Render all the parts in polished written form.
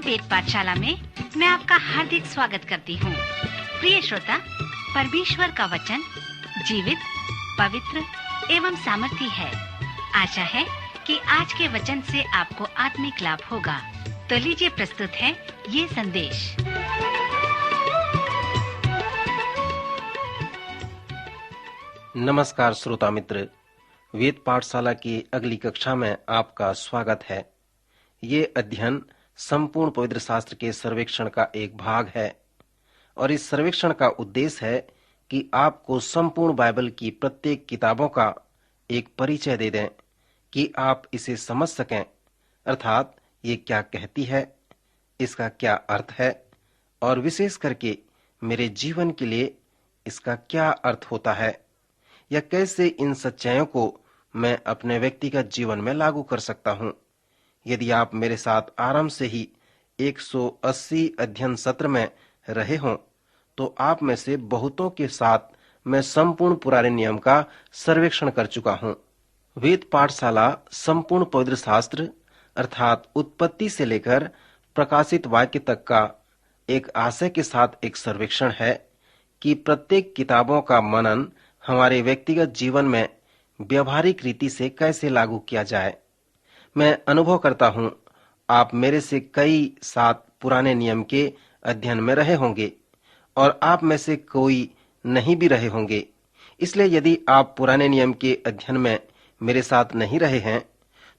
वेद पाठशाला में मैं आपका हार्दिक स्वागत करती हूँ। प्रिय श्रोता, परमेश्वर का वचन जीवित, पवित्र एवं सामर्थी है। आशा है कि आज के वचन से आपको आत्मिक लाभ होगा। तो लीजिए प्रस्तुत है ये संदेश। नमस्कार श्रोता मित्र, वेद पाठशाला की अगली कक्षा में आपका स्वागत है। ये अध्ययन संपूर्ण पवित्र शास्त्र के सर्वेक्षण का एक भाग है और इस सर्वेक्षण का उद्देश्य है कि आपको संपूर्ण बाइबल की प्रत्येक किताबों का एक परिचय दे दें कि आप इसे समझ सकें, अर्थात ये क्या कहती है, इसका क्या अर्थ है और विशेष करके मेरे जीवन के लिए इसका क्या अर्थ होता है या कैसे इन सच्चाइयों को मैं अपने व्यक्तिगत जीवन में लागू कर सकता हूँ। यदि आप मेरे साथ आरंभ से ही 180 अध्ययन सत्र में रहे हों तो आप में से बहुतों के साथ मैं संपूर्ण पुराने नियम का सर्वेक्षण कर चुका हूँ। वेद पाठशाला संपूर्ण पवित्र शास्त्र अर्थात उत्पत्ति से लेकर प्रकाशित वाक्य तक का एक आशय के साथ एक सर्वेक्षण है कि प्रत्येक किताबों का मनन हमारे व्यक्तिगत जीवन में व्यवहारिक रीति से कैसे लागू किया जाए। मैं अनुभव करता हूँ आप मेरे से कई साथ पुराने नियम के अध्ययन में रहे होंगे और आप में से कोई नहीं भी रहे होंगे। इसलिए यदि आप पुराने नियम के अध्ययन में मेरे साथ नहीं रहे हैं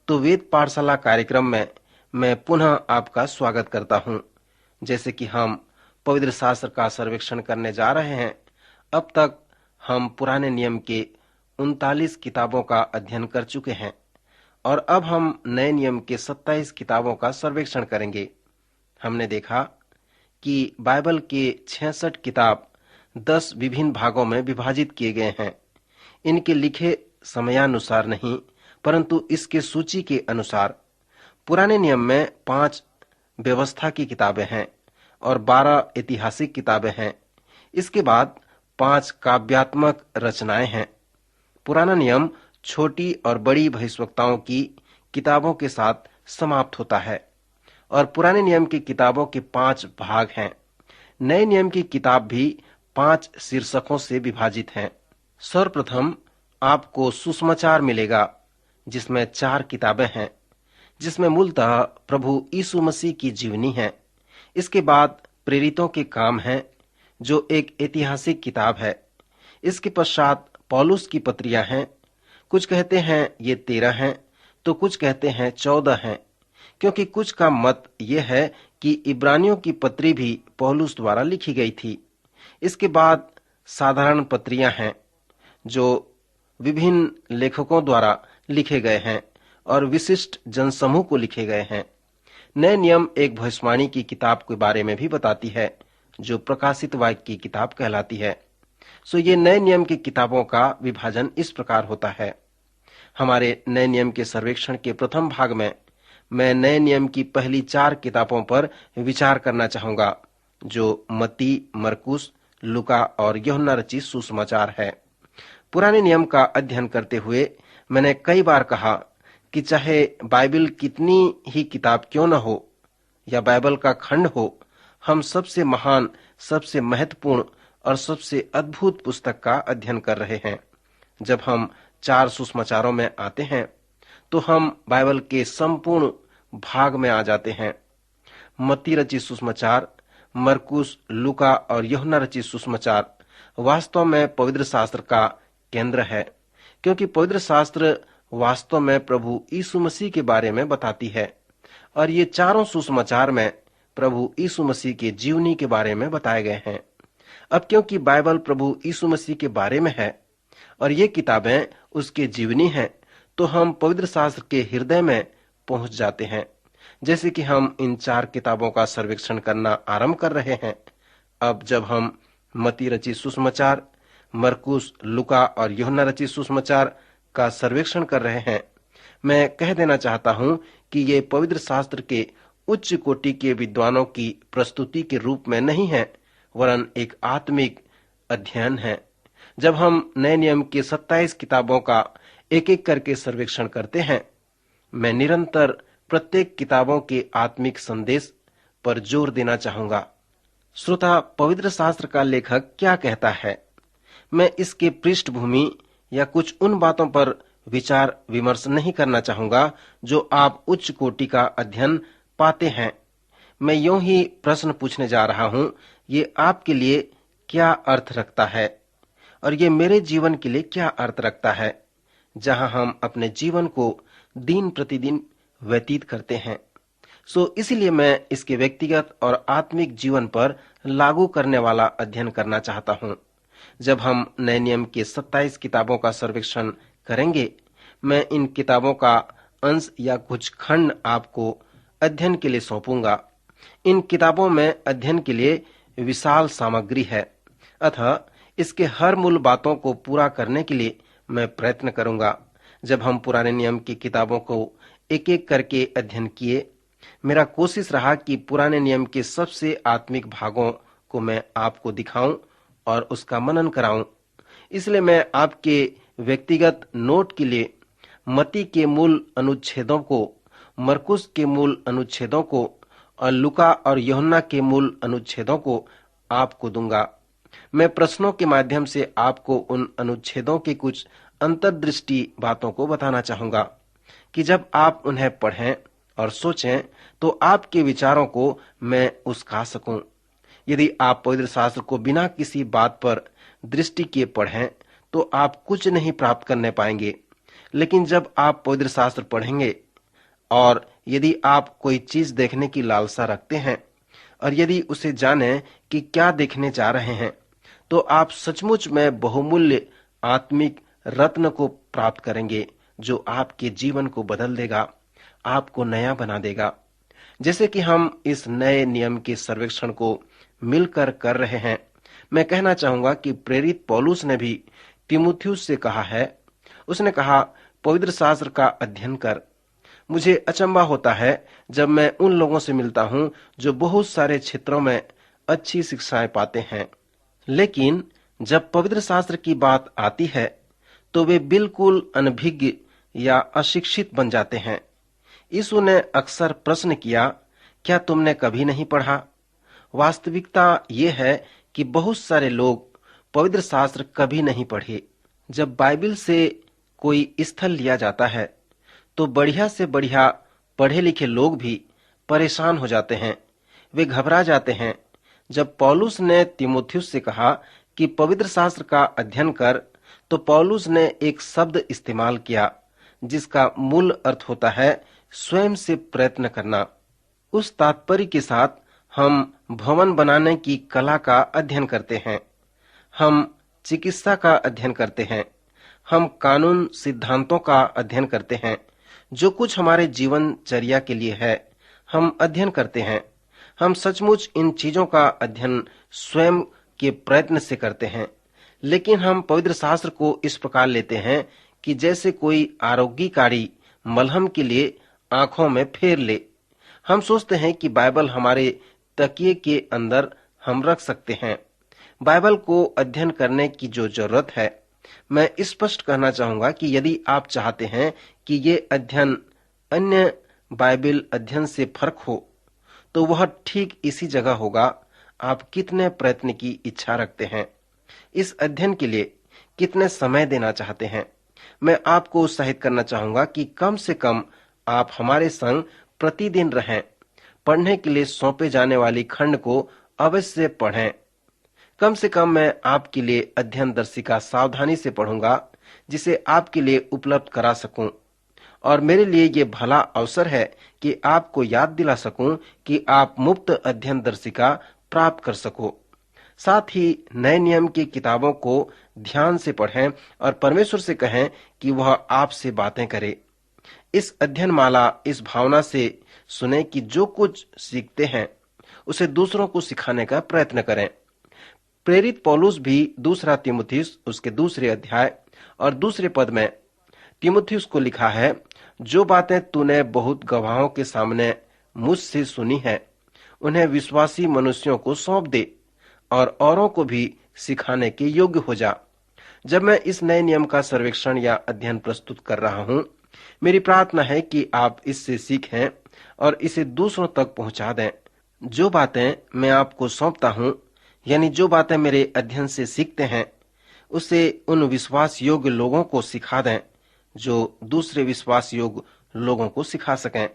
तो वेद पाठशाला कार्यक्रम में मैं पुनः आपका स्वागत करता हूँ। जैसे कि हम पवित्र शास्त्र का सर्वेक्षण करने जा रहे हैं, अब तक हम पुराने नियम के 39 किताबों का अध्ययन कर चुके हैं और अब हम नए नियम के 27 किताबों का सर्वेक्षण करेंगे। हमने देखा कि बाइबल के 66 किताब 10 विभिन्न भागों में विभाजित किए गए हैं। इनके लिखे समयानुसार नहीं, परंतु इसके सूची के अनुसार। पुराने नियम में 5 व्यवस्था की किताबें हैं और 12 ऐतिहासिक किताबें हैं। इसके बाद 5 काव्यात्मक रचनाएं हैं। पुराना नियम छोटी और बड़ी भविष्यवक्ताओं की किताबों के साथ समाप्त होता है और पुराने नियम की किताबों के 5 भाग हैं। नए नियम की किताब भी 5 शीर्षकों से विभाजित हैं। सर्वप्रथम आपको सुसमाचार मिलेगा जिसमें 4 किताबें हैं, जिसमें मूलतः प्रभु यीशु मसीह की जीवनी है। इसके बाद प्रेरितों के काम हैं जो एक ऐतिहासिक किताब है। इसके पश्चात पौलुस की पत्रियां हैं। कुछ कहते हैं ये 13 हैं तो कुछ कहते हैं 14 हैं, क्योंकि कुछ का मत यह है कि इब्रानियों की पत्री भी पौलुस द्वारा लिखी गई थी। इसके बाद साधारण पत्रियां हैं जो विभिन्न लेखकों द्वारा लिखे गए हैं और विशिष्ट जनसमूह को लिखे गए हैं। नए नियम एक भविष्यवाणी की किताब के बारे में भी बताती है जो प्रकाशित वाक्य की किताब कहलाती है। सो ये नए नियम की किताबों का विभाजन इस प्रकार होता है। हमारे नए नियम के सर्वेक्षण के प्रथम भाग में मैं नए नियम की पहली 4 किताबों पर विचार करना चाहूंगा, जो मत्ती, मरकुस, लूका और यूहन्ना रचित सुसमाचार है। पुराने नियम का अध्ययन करते हुए मैंने कई बार कहा कि चाहे बाइबल कितनी ही किताब क्यों न हो या बाइबल का खंड हो, हम सबसे महान, सबसे महत्वपूर्ण और सबसे अद्भुत पुस्तक का अध्ययन कर रहे हैं। जब हम 4 सुसमाचारों में आते हैं तो हम बाइबल के संपूर्ण भाग में आ जाते हैं। मत्ती रचित सुसमाचार, मरकुस, लूका और यूहन्ना रचित सुसमाचार वास्तव में पवित्र शास्त्र का केंद्र है, क्योंकि पवित्र शास्त्र वास्तव में प्रभु यीशु मसीह के बारे में बताती है और ये चारों सुसमाचार में प्रभु यीशु मसीह के जीवनी के बारे में बताए गए हैं। अब क्योंकि बाइबल प्रभु यीशु मसीह के बारे में है और ये किताबें उसके जीवनी हैं, तो हम पवित्र शास्त्र के हृदय में पहुंच जाते हैं। जैसे कि हम इन 4 किताबों का सर्वेक्षण करना आरंभ कर रहे हैं। अब जब हम मत्ती रचित सुसमाचार, मरकुस, लूका और यूहन्ना रचित सुसमाचार का सर्वेक्षण कर रहे हैं, मैं कह देना चाहता हूं कि ये पवित्र शास्त्र के उच्च कोटि के विद्वानों की प्रस्तुति के रूप में नहीं है, वरन एक आत्मिक अध्ययन है। जब हम नए नियम के 27 किताबों का एक एक करके सर्वेक्षण करते हैं, मैं निरंतर प्रत्येक किताबों के आत्मिक संदेश, पर जोर देना चाहूंगा। श्रोता, पवित्र शास्त्र का लेखक क्या कहता है, मैं इसके पृष्ठभूमि या कुछ उन बातों पर विचार विमर्श नहीं करना चाहूंगा जो आप उच्च कोटि का अध्ययन पाते हैं। मैं यूं ही प्रश्न पूछने जा रहा हूं, ये आपके लिए क्या अर्थ रखता है और ये मेरे जीवन के लिए क्या अर्थ रखता है, जहां हम अपने जीवन को दिन प्रतिदिन व्यतीत करते हैं। इसलिए मैं इसके व्यक्तिगत और आत्मिक जीवन पर लागू करने वाला अध्ययन करना चाहता हूं। जब हम नए नियम के 27 किताबों का सर्वेक्षण करेंगे, मैं इन किताबों का अंश या कुछ खंड आपको अध्ययन के लिए सौंपूंगा। इन किताबों में अध्ययन के लिए विशाल सामग्री है, अतः इसके हर मूल बातों को पूरा करने के लिए मैं प्रयत्न करूंगा। जब हम पुराने नियम की किताबों को एक एक करके अध्ययन किए, मेरा कोशिश रहा कि पुराने नियम के सबसे आत्मिक भागों को मैं आपको दिखाऊं और उसका मनन कराऊं। इसलिए मैं आपके व्यक्तिगत नोट के लिए मत्ती के मूल अनुच्छेदों को, मरकुस के मूल अनुच्छेदों को और लूका और यूहन्ना के मूल अनुच्छेदों को आपको दूंगा। मैं प्रश्नों के माध्यम से आपको उन अनुच्छेदों की कुछ अंतर्दृष्टि बातों को बताना चाहूंगा कि जब आप उन्हें पढ़ें और सोचें तो आपके विचारों को मैं उस्का सकूं। यदि आप पवित्र शास्त्र को बिना किसी बात पर दृष्टि किए पढ़ें तो आप कुछ नहीं प्राप्त करने पाएंगे, लेकिन जब आप पवित्र शास्त्र पढ़ेंगे और यदि आप कोई चीज देखने की लालसा रखते हैं और यदि उसे जानें कि क्या देखने जा रहे हैं, तो आप सचमुच में बहुमूल्य आत्मिक रत्न को प्राप्त करेंगे जो आपके जीवन को बदल देगा, आपको नया बना देगा। जैसे कि हम इस नए नियम के सर्वेक्षण को मिलकर कर रहे हैं, मैं कहना चाहूंगा कि प्रेरित पौलुस ने भी तीमुथियुस से कहा है। उसने कहा, पवित्र शास्त्र का अध्ययन कर। मुझे अचंभा होता है जब मैं उन लोगों से मिलता हूं जो बहुत सारे क्षेत्रों में अच्छी शिक्षाएं पाते हैं, लेकिन जब पवित्र शास्त्र की बात आती है तो वे बिल्कुल अनभिज्ञ या अशिक्षित बन जाते हैं। यीशु ने अक्सर प्रश्न किया, क्या तुमने कभी नहीं पढ़ा? वास्तविकता ये है कि बहुत सारे लोग पवित्र शास्त्र कभी नहीं पढ़े। जब बाइबल से कोई स्थल लिया जाता है तो बढ़िया से बढ़िया पढ़े लिखे लोग भी परेशान हो जाते हैं, वे घबरा जाते हैं। जब पौलुस ने तीमुथियुस से कहा कि पवित्र शास्त्र का अध्ययन कर, तो पौलुस ने एक शब्द इस्तेमाल किया जिसका मूल अर्थ होता है स्वयं से प्रयत्न करना। उस तात्पर्य के साथ हम भवन बनाने की कला का अध्ययन करते हैं, हम चिकित्सा का अध्ययन करते हैं, हम कानून सिद्धांतों का अध्ययन करते हैं। जो कुछ हमारे जीवनचर्या के लिए है, हम अध्ययन करते हैं। हम सचमुच इन चीजों का अध्ययन स्वयं के प्रयत्न से करते हैं, लेकिन हम पवित्र शास्त्र को इस प्रकार लेते हैं कि जैसे कोई आरोग्यकारी मलहम के लिए आंखों में फेर ले। हम सोचते हैं कि बाइबल हमारे तकिए के अंदर हम रख सकते हैं। बाइबल को अध्ययन करने की जो जरूरत है, मैं स्पष्ट कहना चाहूंगा कि यदि आप चाहते हैं कि ये अध्ययन अन्य बाइबल अध्ययन से फर्क हो, तो वह ठीक इसी जगह होगा। आप कितने प्रयत्न की इच्छा रखते हैं, इस अध्ययन के लिए कितने समय देना चाहते हैं। मैं आपको उत्साहित करना चाहूंगा कि कम से कम आप हमारे संग प्रतिदिन रहें। पढ़ने के लिए सौंपे जाने वाली खंड को अवश्य पढ़ें। कम से कम मैं आपके लिए अध्ययन दर्शिका सावधानी से पढ़ूंगा, जिसे आपके लिए उपलब्ध करा सकूं। और मेरे लिए ये भला अवसर है कि आपको याद दिला सकूं कि आप मुफ्त अध्ययन दर्शिका प्राप्त कर सको। साथ ही नए नियम की किताबों को ध्यान से पढ़ें और परमेश्वर से कहें कि वह आपसे बातें करे। इस अध्ययन माला इस भावना से सुने कि जो कुछ सीखते हैं उसे दूसरों को सिखाने का प्रयत्न करें। प्रेरित पौलुस भी दूसरा तीमुथियुस उसके दूसरे अध्याय और दूसरे पद में तीमुथियुस को लिखा है, जो बातें तूने बहुत गवाहों के सामने मुझसे सुनी है, उन्हें विश्वासी मनुष्यों को सौंप दे और औरों को भी सिखाने के योग्य हो जा। जब मैं इस नए नियम का सर्वेक्षण या अध्ययन प्रस्तुत कर रहा हूं, मेरी प्रार्थना है कि आप इससे सीखें और इसे दूसरों तक पहुंचा दें। जो बातें मैं आपको सौंपता हूँ, यानी जो बातें मेरे अध्ययन से सीखते हैं, उसे उन विश्वास योग्य लोगों को सिखा दें जो दूसरे विश्वास योग्य लोगों को सिखा सकें।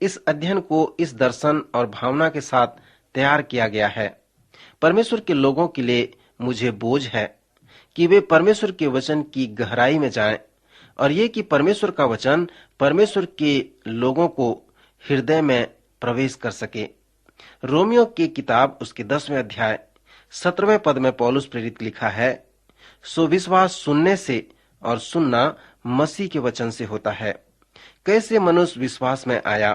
इस अध्ययन को इस दर्शन और भावना के साथ तैयार किया गया है। परमेश्वर के लोगों के लिए मुझे बोझ है कि वे परमेश्वर के वचन की गहराई में जाएं और ये कि परमेश्वर का वचन परमेश्वर के लोगों को हृदय में प्रवेश कर सके। रोमियो की किताब उसके 10वें अध्याय 17वें पद में पौलुस प्रेरित लिखा है, सो विश्वास सुनने से और सुनना मसीह के वचन से होता है। कैसे मनुष्य विश्वास में आया?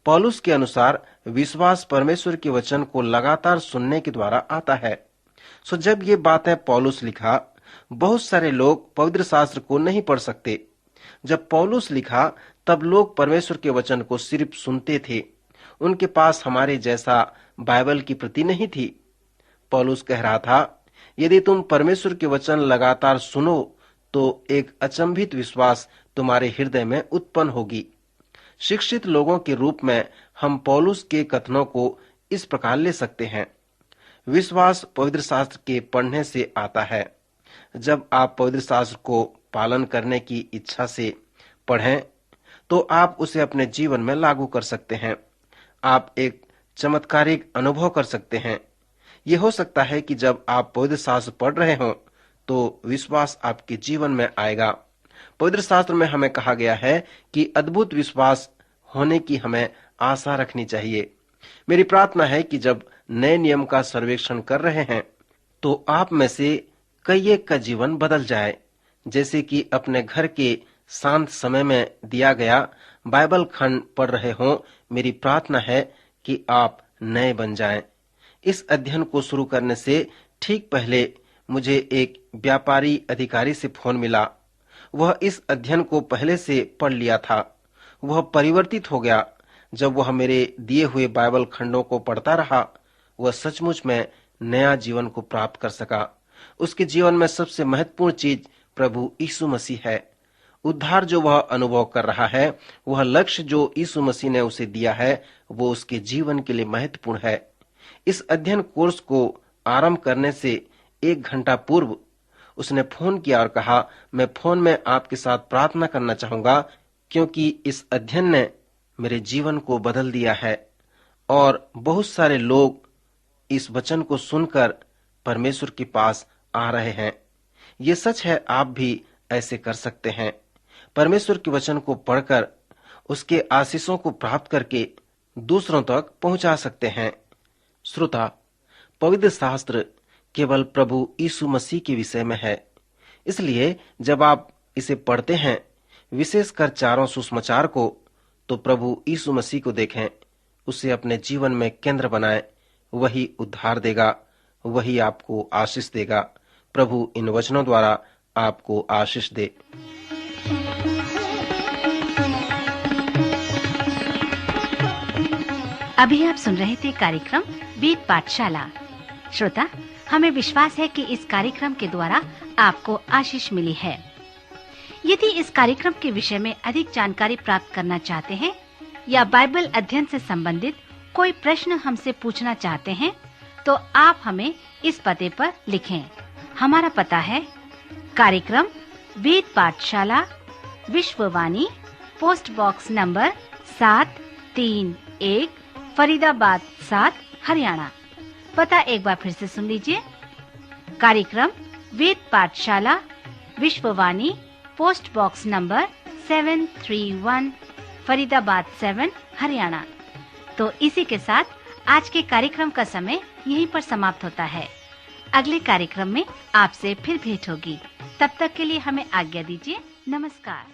पौलुस के अनुसार विश्वास परमेश्वर के वचन को लगातार सुनने के द्वारा आता है। सो जब ये बातें पौलुस लिखा, बहुत सारे लोग पवित्र शास्त्र को नहीं पढ़ सकते। जब पौलुस लिखा तब लोग परमेश्वर के वचन को सिर्फ सुनते थे। उनके पास हमारे जैसा बाइबल की प्रति नहीं थी। पौलुस कह रहा था, यदि तुम परमेश्वर के वचन लगातार सुनो तो एक अचंभित विश्वास तुम्हारे हृदय में उत्पन्न होगी। शिक्षित लोगों के रूप में हम पौलुस के कथनों को इस प्रकार ले सकते हैं। विश्वास पवित्र शास्त्र के पढ़ने से आता है। जब आप पवित्र शास्त्र को पालन करने की इच्छा से पढ़ें तो आप उसे अपने जीवन में लागू कर सकते हैं। आप एक चमत्कारिक अनुभव कर सकते हैं। यह हो सकता है कि जब आप पवित्र शास्त्र पढ़ रहे हों तो विश्वास आपके जीवन में आएगा। पवित्र शास्त्र में हमें कहा गया है कि अद्भुत विश्वास होने की हमें आशा रखनी चाहिए। मेरी प्रार्थना है कि जब नए नियम का सर्वेक्षण कर रहे हैं तो आप में से कई एक का जीवन बदल जाए। जैसे कि अपने घर के शांत समय में दिया गया बाइबल खंड पढ़ रहे हों, मेरी प्रार्थना है कि आप नए बन जाएं। इस अध्ययन को शुरू करने से ठीक पहले मुझे एक व्यापारी अधिकारी से फोन मिला। वह इस अध्ययन को पहले से पढ़ लिया था। वह परिवर्तित हो गया जब वह मेरे दिए हुए बाइबल खंडों को पढ़ता रहा। वह सचमुच में नया जीवन को प्राप्त कर सका। उसके जीवन में सबसे महत्वपूर्ण चीज प्रभु यीशु मसीह है। उद्धार जो वह अनुभव कर रहा है, वह लक्ष्य जो यीशु मसीह ने उसे दिया है, वो उसके जीवन के लिए महत्वपूर्ण है। इस अध्ययन कोर्स को आरंभ करने से 1 घंटा पूर्व उसने फोन किया और कहा, मैं फोन में आपके साथ प्रार्थना करना चाहूंगा क्योंकि इस अध्ययन ने मेरे जीवन को बदल दिया है और बहुत सारे लोग इस वचन को सुनकर परमेश्वर के पास आ रहे हैं। ये सच है, आप भी ऐसे कर सकते हैं। परमेश्वर के वचन को पढ़कर उसके आशीषों को प्राप्त करके दूसरों तक पहुंचा सकते हैं। श्रोता, पवित्र शास्त्र केवल प्रभु यीशु मसीह के विषय में है। इसलिए जब आप इसे पढ़ते हैं, विशेषकर चारों सुसमाचार को, तो प्रभु यीशु मसीह को देखें, उसे अपने जीवन में केंद्र बनाएं। वही उद्धार देगा, वही आपको आशीष देगा। प्रभु इन वचनों द्वारा आपको आशीष दे। अभी आप सुन रहे थे कार्यक्रम वेद पाठशाला। श्रोता, हमें विश्वास है कि इस कार्यक्रम के द्वारा आपको आशीष मिली है। यदि इस कार्यक्रम के विषय में अधिक जानकारी प्राप्त करना चाहते हैं या बाइबल अध्ययन से संबंधित कोई प्रश्न हमसे पूछना चाहते हैं, तो आप हमें इस पते पर लिखें। हमारा पता है कार्यक्रम Ved Pathshala, Vishwavani, post box number 731, Faridabad 7, Haryana. पता एक बार फिर से सुन लीजिए। कार्यक्रम Ved Pathshala, Vishwavani, post box number 731, Faridabad 7, Haryana. तो इसी के साथ आज के कार्यक्रम का समय यहीं पर समाप्त होता है। अगले कार्यक्रम में आपसे फिर भेंट होगी। तब तक के लिए हमें आज्ञा दीजिए। नमस्कार।